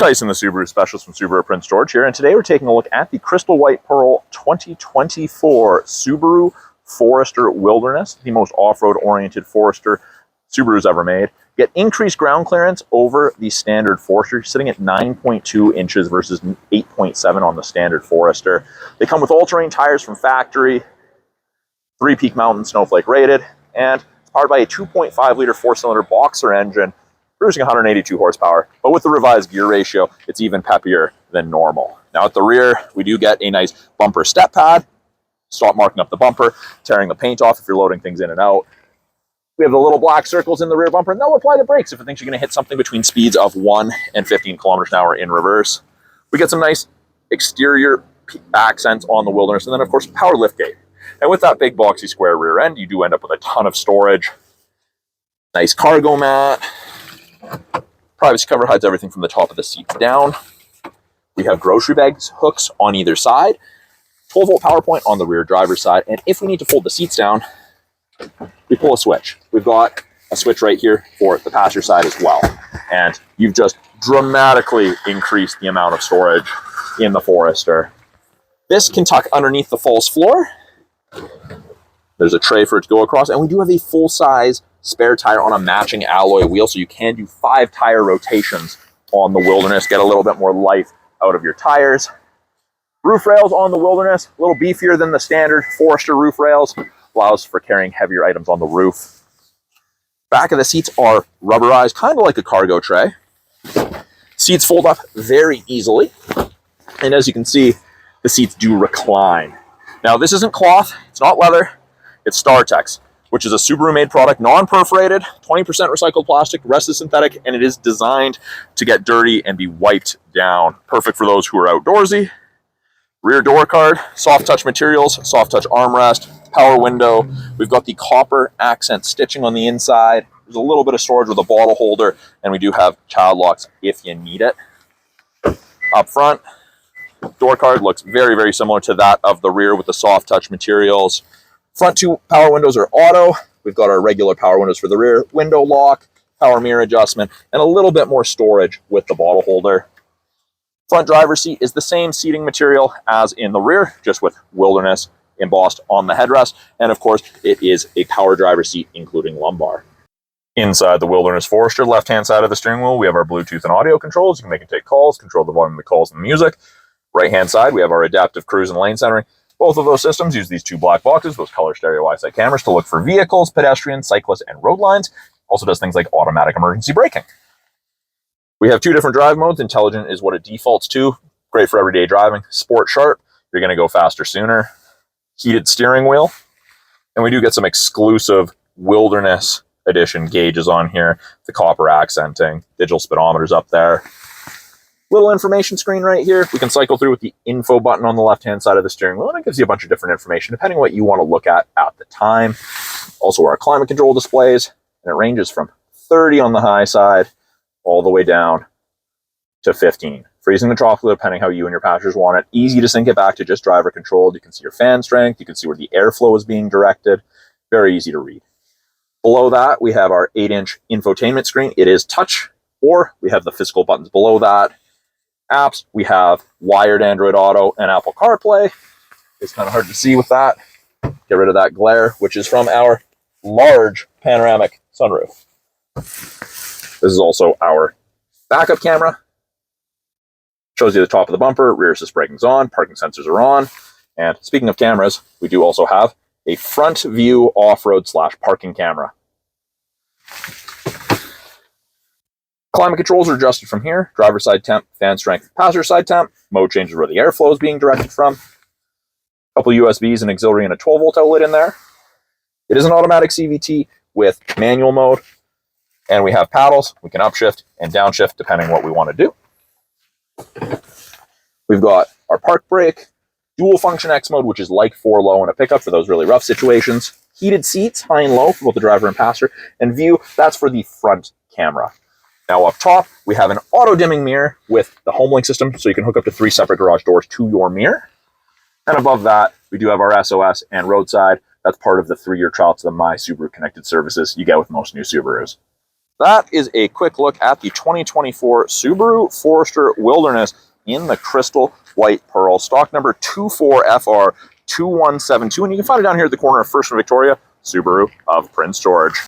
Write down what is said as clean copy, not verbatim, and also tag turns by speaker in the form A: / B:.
A: Tyson, the Subaru specialist from Subaru Prince George here, and today we're taking a look at the Crystal White Pearl 2024 Subaru Forester Wilderness, the most off-road oriented Forester Subaru's ever made. Get increased ground clearance over the standard Forester, sitting at 9.2 inches versus 8.7 on the standard Forester. They come with all-terrain tires from factory, 3 Peak Mountain Snowflake rated, and it's powered by a 2.5-liter 4-cylinder boxer engine, cruising 182 horsepower, but with the revised gear ratio, it's even peppier than normal. Now at the rear, we do get a nice bumper step pad. Stop marking up the bumper, tearing the paint off if you're loading things in and out. We have the little black circles in the rear bumper, and they'll apply the brakes if it thinks you're going to hit something between speeds of 1 and 15 kilometers an hour in reverse. We get some nice exterior accents on the Wilderness, and then of course power liftgate. And with that big boxy square rear end, you do end up with a ton of storage. Nice cargo mat. Privacy cover hides everything from the top of the seats down. We have grocery bags hooks on either side. 12-volt power point on the rear driver's side. And if we need to fold the seats down, we pull a switch. We've got a switch right here for the passenger side as well. And you've just dramatically increased the amount of storage in the Forester. This can tuck underneath the false floor. There's a tray for it to go across. And we do have a full-size spare tire on a matching alloy wheel, so you can do 5 tire rotations on the Wilderness, get a little bit more life out of your tires. Roof rails on the Wilderness, a little beefier than the standard Forester roof rails, allows for carrying heavier items on the roof. Back of the seats are rubberized, kind of like a cargo tray. Seats fold up very easily, and as you can see, the seats do recline. Now this isn't cloth, it's not leather, it's StarTex, which is a Subaru-made product, non-perforated, 20% recycled plastic, rest is synthetic, and it is designed to get dirty and be wiped down. Perfect for those who are outdoorsy. Rear door card, soft touch materials, soft touch armrest, power window. We've got the copper accent stitching on the inside. There's a little bit of storage with a bottle holder, and we do have child locks if you need it. Up front, door card looks very, very similar to that of the rear with the soft touch materials. Front 2 power windows are auto. We've got our regular power windows for the rear, window lock, power mirror adjustment, and a little bit more storage with the bottle holder. Front driver's seat is the same seating material as in the rear, just with Wilderness embossed on the headrest. And of course, it is a power driver's seat, including lumbar. Inside the Wilderness Forester, left-hand side of the steering wheel, we have our Bluetooth and audio controls. You can make and take calls, control the volume of the calls and the music. Right-hand side, we have our adaptive cruise and lane centering. Both of those systems use these 2 black boxes, those color stereo eyesight cameras, to look for vehicles, pedestrians, cyclists, and road lines. Also does things like automatic emergency braking. We have 2 different drive modes. Intelligent is what it defaults to. Great for everyday driving. Sport Sharp, you're going to go faster sooner. Heated steering wheel. And we do get some exclusive Wilderness edition gauges on here. The copper accenting, digital speedometers up there. Little information screen right here. We can cycle through with the info button on the left-hand side of the steering wheel, and it gives you a bunch of different information depending on what you want to look at the time. Also our climate control displays, and it ranges from 30 on the high side all the way down to 15. Freezing the trough depending how you and your passengers want it. Easy to sync it back to just driver controlled. You can see your fan strength. You can see where the airflow is being directed. Very easy to read. Below that, we have our 8-inch infotainment screen. It is touch, or we have the physical buttons below that. Apps, we have wired Android Auto and Apple CarPlay. It's kind of hard to see with that. Get rid of that glare, which is from our large panoramic sunroof. This is also our backup camera. Shows you the top of the bumper, rear assist braking's on, parking sensors are on. And speaking of cameras, we do also have a front view off-road / parking camera. Climate controls are adjusted from here. Driver side temp, fan strength, passenger side temp. Mode changes where the airflow is being directed from. A couple USBs, an auxiliary, and a 12-volt outlet in there. It is an automatic CVT with manual mode. And we have paddles. We can upshift and downshift depending on what we want to do. We've got our park brake, dual function X mode, which is like 4-low and a pickup for those really rough situations. Heated seats, high and low for both the driver and passenger. And view, that's for the front camera. Now up top, we have an auto-dimming mirror with the HomeLink system, so you can hook up to 3 separate garage doors to your mirror. And above that, we do have our SOS and roadside. That's part of the 3-year trial to the My Subaru Connected services you get with most new Subarus. that is a quick look at the 2024 Subaru Forester Wilderness in the crystal white pearl, stock number 24FR2172, and you can find it down here at the corner of First and Victoria, Subaru of Prince George.